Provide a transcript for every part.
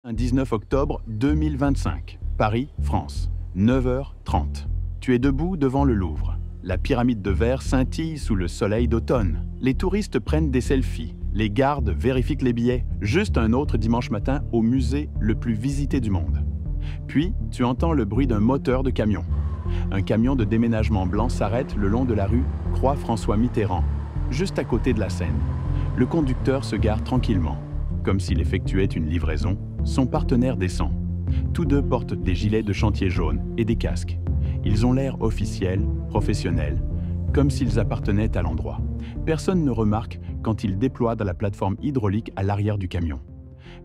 Un 19 octobre 2025, Paris, France, 9h30. Tu es debout devant le Louvre. La pyramide de verre scintille sous le soleil d'automne. Les touristes prennent des selfies. Les gardes vérifient les billets. Juste un autre dimanche matin au musée le plus visité du monde. Puis, tu entends le bruit d'un moteur de camion. Un camion de déménagement blanc s'arrête le long de la rue Croix-François-Mitterrand, juste à côté de la Seine. Le conducteur se gare tranquillement, comme s'il effectuait une livraison. Son partenaire descend. Tous deux portent des gilets de chantier jaunes et des casques. Ils ont l'air officiels, professionnels, comme s'ils appartenaient à l'endroit. Personne ne remarque quand ils déploient dans la plateforme hydraulique à l'arrière du camion.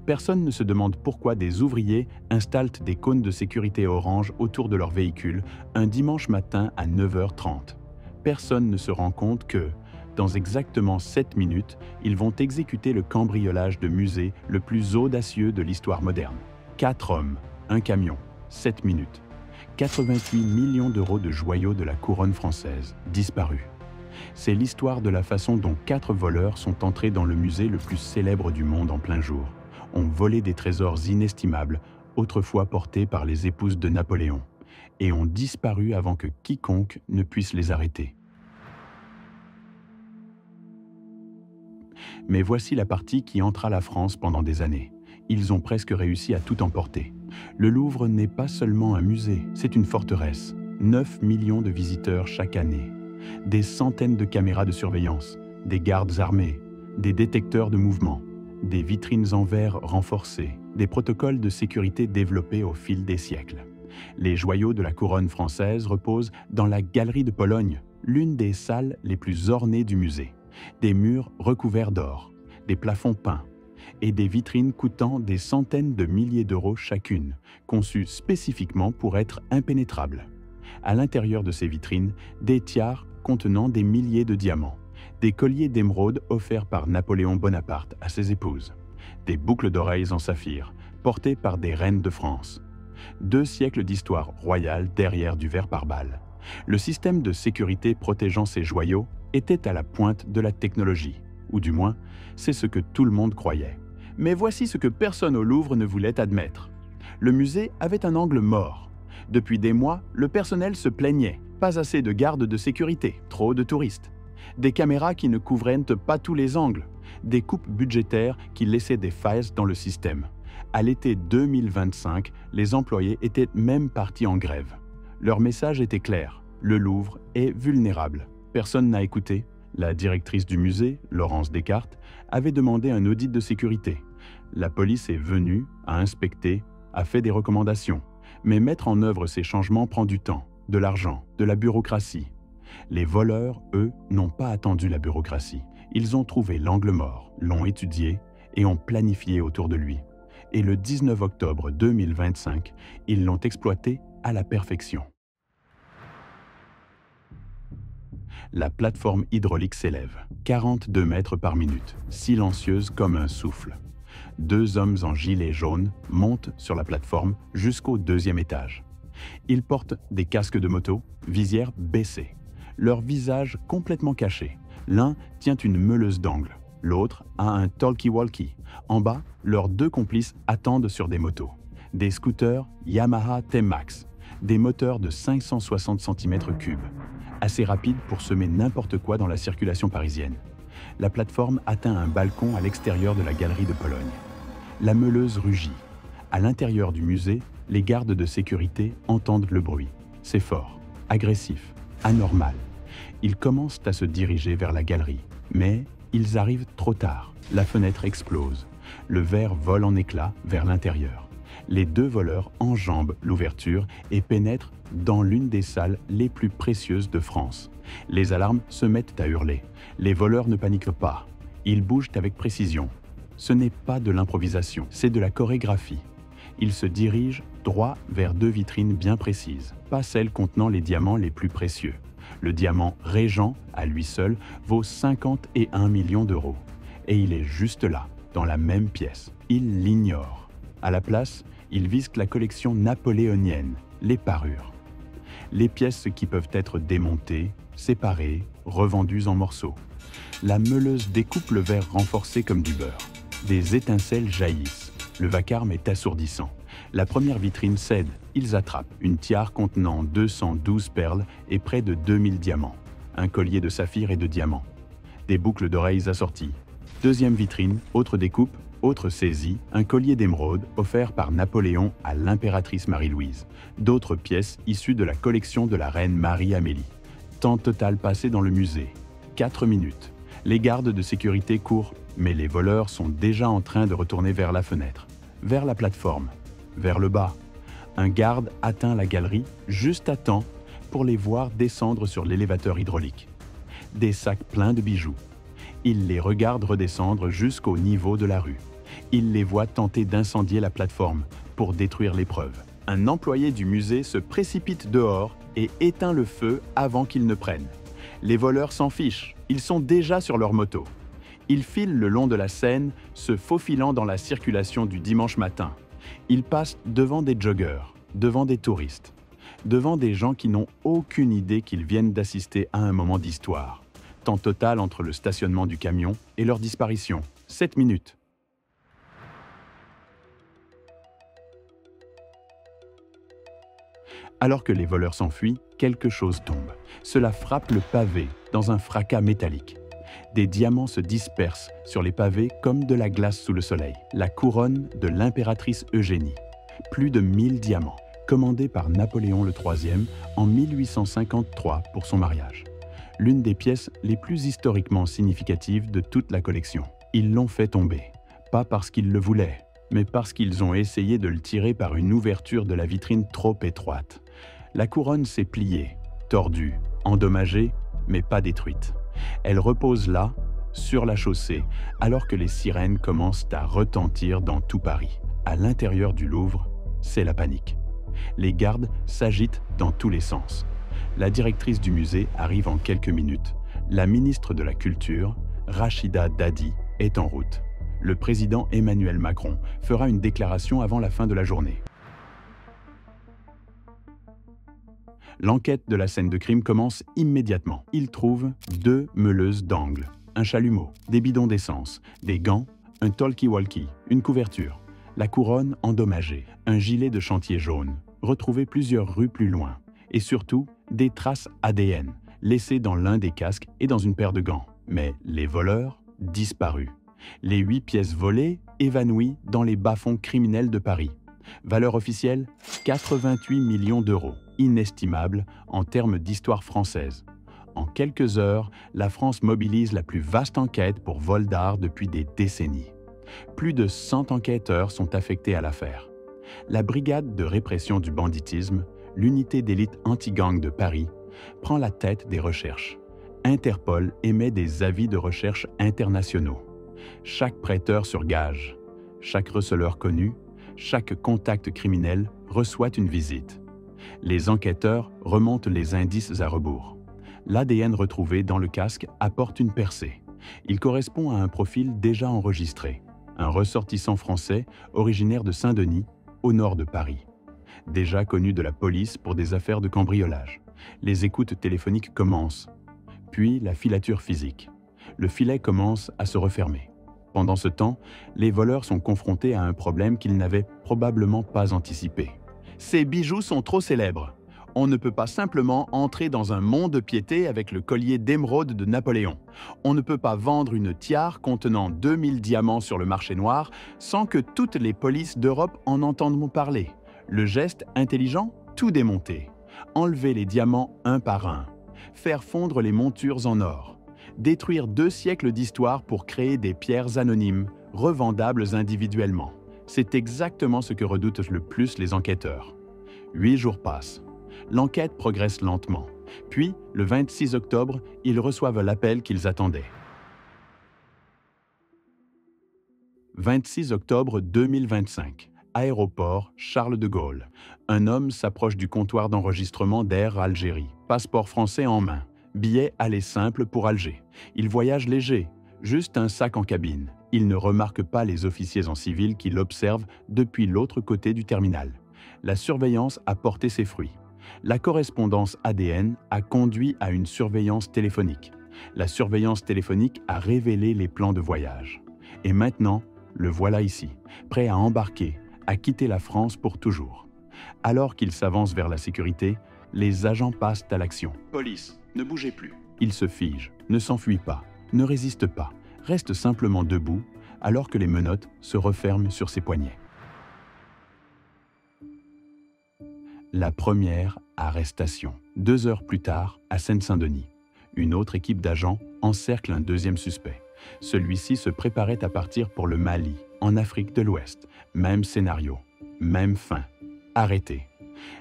Personne ne se demande pourquoi des ouvriers installent des cônes de sécurité orange autour de leur véhicule un dimanche matin à 9h30. Personne ne se rend compte que, dans exactement 7 minutes, ils vont exécuter le cambriolage de musée le plus audacieux de l'histoire moderne. 4 hommes, un camion, 7 minutes. 88 millions d'euros de joyaux de la couronne française, disparus. C'est l'histoire de la façon dont 4 voleurs sont entrés dans le musée le plus célèbre du monde en plein jour, ont volé des trésors inestimables, autrefois portés par les épouses de Napoléon, et ont disparu avant que quiconque ne puisse les arrêter. Mais voici la partie qui entra la France pendant des années. Ils ont presque réussi à tout emporter. Le Louvre n'est pas seulement un musée, c'est une forteresse. 9 millions de visiteurs chaque année. Des centaines de caméras de surveillance, des gardes armés, des détecteurs de mouvement, des vitrines en verre renforcées, des protocoles de sécurité développés au fil des siècles. Les joyaux de la couronne française reposent dans la Galerie de Pologne, l'une des salles les plus ornées du musée. Des murs recouverts d'or, des plafonds peints et des vitrines coûtant des centaines de milliers d'euros chacune, conçues spécifiquement pour être impénétrables. À l'intérieur de ces vitrines, des tiares contenant des milliers de diamants, des colliers d'émeraude offerts par Napoléon Bonaparte à ses épouses, des boucles d'oreilles en saphir portées par des reines de France. 2 siècles d'histoire royale derrière du verre par balle. Le système de sécurité protégeant ces joyaux était à la pointe de la technologie, ou du moins, c'est ce que tout le monde croyait. Mais voici ce que personne au Louvre ne voulait admettre. Le musée avait un angle mort. Depuis des mois, le personnel se plaignait. Pas assez de gardes de sécurité, trop de touristes. Des caméras qui ne couvraient pas tous les angles. Des coupes budgétaires qui laissaient des failles dans le système. À l'été 2025, les employés étaient même partis en grève. Leur message était clair, le Louvre est vulnérable. Personne n'a écouté. La directrice du musée, Laurence Descartes, avait demandé un audit de sécurité. La police est venue, a inspecté, a fait des recommandations. Mais mettre en œuvre ces changements prend du temps, de l'argent, de la bureaucratie. Les voleurs, eux, n'ont pas attendu la bureaucratie. Ils ont trouvé l'angle mort, l'ont étudié et ont planifié autour de lui. Et le 19 octobre 2025, ils l'ont exploité à la perfection. La plateforme hydraulique s'élève, 42 mètres par minute, silencieuse comme un souffle. 2 hommes en gilet jaune montent sur la plateforme jusqu'au 2e étage. Ils portent des casques de moto, visières baissées, leur visage complètement caché. L'un tient une meuleuse d'angle, l'autre a un talkie-walkie. En bas, leurs 2 complices attendent sur des motos. Des scooters Yamaha T-Max, des moteurs de 560 cm3, assez rapides pour semer n'importe quoi dans la circulation parisienne. La plateforme atteint un balcon à l'extérieur de la Galerie de Pologne. La meuleuse rugit. À l'intérieur du musée, les gardes de sécurité entendent le bruit. C'est fort, agressif, anormal. Ils commencent à se diriger vers la galerie. Mais ils arrivent trop tard. La fenêtre explose. Le verre vole en éclats vers l'intérieur. Les 2 voleurs enjambent l'ouverture et pénètrent dans l'une des salles les plus précieuses de France. Les alarmes se mettent à hurler. Les voleurs ne paniquent pas. Ils bougent avec précision. Ce n'est pas de l'improvisation, c'est de la chorégraphie. Ils se dirigent droit vers 2 vitrines bien précises, pas celles contenant les diamants les plus précieux. Le diamant Régent, à lui seul, vaut 51 millions d'euros. Et il est juste là, dans la même pièce. Ils l'ignorent. À la place, ils visent la collection napoléonienne, les parures. Les pièces qui peuvent être démontées, séparées, revendues en morceaux. La meuleuse découpe le verre renforcé comme du beurre. Des étincelles jaillissent. Le vacarme est assourdissant. La première vitrine cède. Ils attrapent une tiare contenant 212 perles et près de 2000 diamants. Un collier de saphir et de diamants. Des boucles d'oreilles assorties. Deuxième vitrine, autre découpe, autre saisie, un collier d'émeraude offert par Napoléon à l'impératrice Marie-Louise. D'autres pièces issues de la collection de la reine Marie-Amélie. Temps total passé dans le musée. 4 minutes. Les gardes de sécurité courent, mais les voleurs sont déjà en train de retourner vers la fenêtre, vers la plateforme, vers le bas. Un garde atteint la galerie juste à temps pour les voir descendre sur l'élévateur hydraulique. Des sacs pleins de bijoux. Il les regarde redescendre jusqu'au niveau de la rue. Il les voit tenter d'incendier la plateforme pour détruire l'épreuve. Un employé du musée se précipite dehors et éteint le feu avant qu'ils ne prennent. Les voleurs s'en fichent, ils sont déjà sur leur moto. Ils filent le long de la Seine, se faufilant dans la circulation du dimanche matin. Ils passent devant des joggeurs, devant des touristes, devant des gens qui n'ont aucune idée qu'ils viennent d'assister à un moment d'histoire. Temps total entre le stationnement du camion et leur disparition, 7 minutes. Alors que les voleurs s'enfuient, quelque chose tombe. Cela frappe le pavé dans un fracas métallique. Des diamants se dispersent sur les pavés comme de la glace sous le soleil. La couronne de l'impératrice Eugénie. Plus de 1000 diamants, commandés par Napoléon III en 1853 pour son mariage. L'une des pièces les plus historiquement significatives de toute la collection. Ils l'ont fait tomber, pas parce qu'ils le voulaient, mais parce qu'ils ont essayé de le tirer par une ouverture de la vitrine trop étroite. La couronne s'est pliée, tordue, endommagée, mais pas détruite. Elle repose là, sur la chaussée, alors que les sirènes commencent à retentir dans tout Paris. À l'intérieur du Louvre, c'est la panique. Les gardes s'agitent dans tous les sens. La directrice du musée arrive en quelques minutes. La ministre de la Culture, Rachida Dati, est en route. Le président Emmanuel Macron fera une déclaration avant la fin de la journée. L'enquête de la scène de crime commence immédiatement. Ils trouvent 2 meuleuses d'angle, un chalumeau, des bidons d'essence, des gants, un talkie-walkie, une couverture, la couronne endommagée, un gilet de chantier jaune, retrouvé plusieurs rues plus loin, et surtout des traces ADN laissées dans l'un des casques et dans une paire de gants. Mais les voleurs, disparus. Les 8 pièces volées, évanouies dans les bas-fonds criminels de Paris. Valeur officielle, 88 millions d'euros, inestimable en termes d'histoire française. En quelques heures, la France mobilise la plus vaste enquête pour vol d'art depuis des décennies. Plus de 100 enquêteurs sont affectés à l'affaire. La brigade de répression du banditisme, l'unité d'élite anti-gang de Paris, prend la tête des recherches. Interpol émet des avis de recherche internationaux. Chaque prêteur sur gage, chaque receleur connu, chaque contact criminel reçoit une visite. Les enquêteurs remontent les indices à rebours. L'ADN retrouvé dans le casque apporte une percée. Il correspond à un profil déjà enregistré. Un ressortissant français originaire de Saint-Denis, au nord de Paris. Déjà connu de la police pour des affaires de cambriolage. Les écoutes téléphoniques commencent. Puis la filature physique. Le filet commence à se refermer. Pendant ce temps, les voleurs sont confrontés à un problème qu'ils n'avaient probablement pas anticipé. Ces bijoux sont trop célèbres. On ne peut pas simplement entrer dans un mont de piété avec le collier d'émeraude de Napoléon. On ne peut pas vendre une tiare contenant 2000 diamants sur le marché noir sans que toutes les polices d'Europe en entendent parler. Le geste intelligent, tout démonter. Enlever les diamants un par un. Faire fondre les montures en or. Détruire 2 siècles d'histoire pour créer des pierres anonymes, revendables individuellement. C'est exactement ce que redoutent le plus les enquêteurs. 8 jours passent. L'enquête progresse lentement. Puis, le 26 octobre, ils reçoivent l'appel qu'ils attendaient. 26 octobre 2025. Aéroport Charles de Gaulle. Un homme s'approche du comptoir d'enregistrement d'Air Algérie. Passeport français en main. Billet aller simple pour Alger. Il voyage léger, juste un sac en cabine. Il ne remarque pas les officiers en civil qui l'observent depuis l'autre côté du terminal. La surveillance a porté ses fruits. La correspondance ADN a conduit à une surveillance téléphonique. La surveillance téléphonique a révélé les plans de voyage. Et maintenant, le voilà ici, prêt à embarquer, à quitter la France pour toujours. Alors qu'il s'avance vers la sécurité, les agents passent à l'action. Police, ne bougez plus. Il se fige, ne s'enfuit pas, ne résiste pas, reste simplement debout, alors que les menottes se referment sur ses poignets. La première arrestation. 2 heures plus tard, à Seine-Saint-Denis. Une autre équipe d'agents encercle un deuxième suspect. Celui-ci se préparait à partir pour le Mali, en Afrique de l'Ouest. Même scénario, même fin. Arrêté.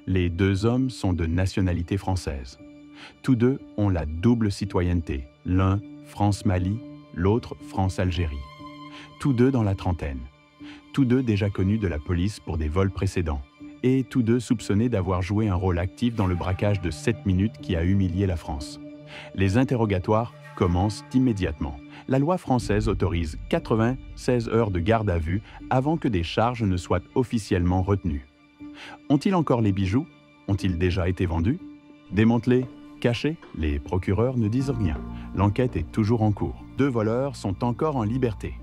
Les 2 hommes sont de nationalité française. Tous 2 ont la double citoyenneté, l'un France-Mali, l'autre France-Algérie. Tous 2 dans la trentaine. Tous 2 déjà connus de la police pour des vols précédents. Et tous 2 soupçonnés d'avoir joué un rôle actif dans le braquage de 7 minutes qui a humilié la France. Les interrogatoires commencent immédiatement. La loi française autorise 96 heures de garde à vue avant que des charges ne soient officiellement retenues. Ont-ils encore les bijoux? Ont-ils déjà été vendus? Démantelés? Cachés? Les procureurs ne disent rien. L'enquête est toujours en cours. 2 voleurs sont encore en liberté.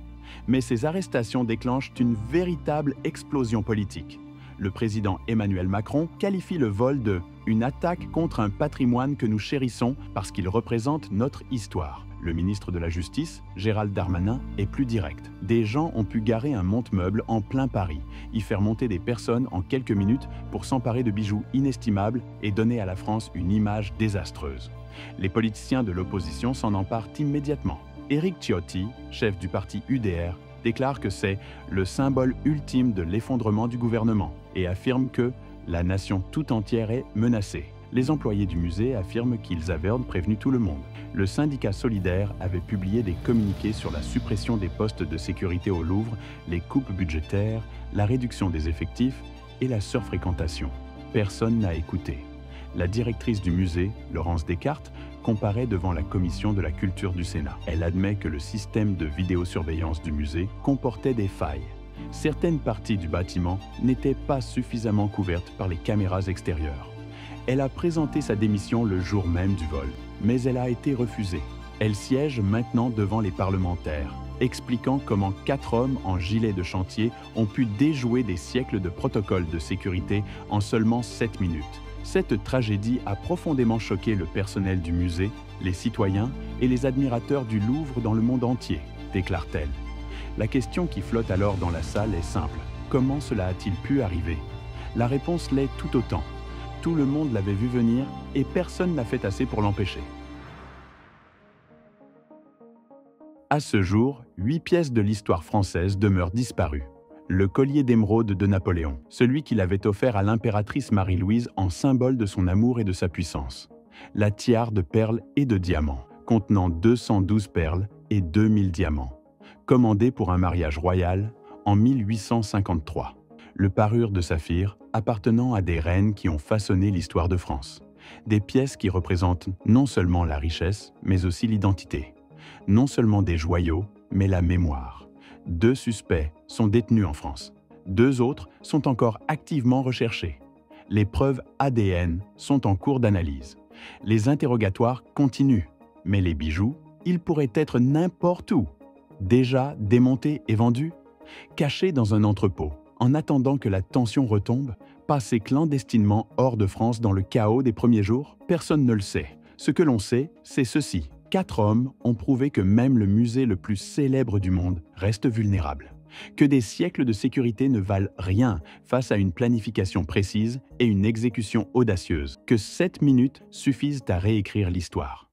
Mais ces arrestations déclenchent une véritable explosion politique. Le président Emmanuel Macron qualifie le vol de « une attaque contre un patrimoine que nous chérissons parce qu'il représente notre histoire ». Le ministre de la Justice, Gérald Darmanin, est plus direct. Des gens ont pu garer un monte-meuble en plein Paris, y faire monter des personnes en quelques minutes pour s'emparer de bijoux inestimables et donner à la France une image désastreuse. Les politiciens de l'opposition s'en emparent immédiatement. Éric Ciotti, chef du parti UDR, déclare que c'est le symbole ultime de l'effondrement du gouvernement et affirme que la nation tout entière est menacée. Les employés du musée affirment qu'ils avaient prévenu tout le monde. Le syndicat Solidaire avait publié des communiqués sur la suppression des postes de sécurité au Louvre, les coupes budgétaires, la réduction des effectifs et la surfréquentation. Personne n'a écouté. La directrice du musée, Laurence Descartes, comparaît devant la commission de la culture du Sénat. Elle admet que le système de vidéosurveillance du musée comportait des failles. Certaines parties du bâtiment n'étaient pas suffisamment couvertes par les caméras extérieures. Elle a présenté sa démission le jour même du vol, mais elle a été refusée. Elle siège maintenant devant les parlementaires, expliquant comment 4 hommes en gilet de chantier ont pu déjouer des siècles de protocoles de sécurité en seulement 7 minutes. Cette tragédie a profondément choqué le personnel du musée, les citoyens et les admirateurs du Louvre dans le monde entier, déclare-t-elle. La question qui flotte alors dans la salle est simple. Comment cela a-t-il pu arriver? La réponse l'est tout autant. Tout le monde l'avait vu venir et personne n'a fait assez pour l'empêcher. À ce jour, 8 pièces de l'histoire française demeurent disparues. Le collier d'émeraude de Napoléon, celui qu'il avait offert à l'impératrice Marie-Louise en symbole de son amour et de sa puissance. La tiare de perles et de diamants, contenant 212 perles et 2000 diamants, commandée pour un mariage royal en 1853. Le parure de saphir appartenant à des reines qui ont façonné l'histoire de France. Des pièces qui représentent non seulement la richesse, mais aussi l'identité. Non seulement des joyaux, mais la mémoire. 2 suspects sont détenus en France. 2 autres sont encore activement recherchés. Les preuves ADN sont en cours d'analyse. Les interrogatoires continuent. Mais les bijoux, ils pourraient être n'importe où. Déjà démontés et vendus, cachés dans un entrepôt, en attendant que la tension retombe, passés clandestinement hors de France dans le chaos des premiers jours, personne ne le sait. Ce que l'on sait, c'est ceci. 4 hommes ont prouvé que même le musée le plus célèbre du monde reste vulnérable. Que des siècles de sécurité ne valent rien face à une planification précise et une exécution audacieuse. Que 7 minutes suffisent à réécrire l'histoire.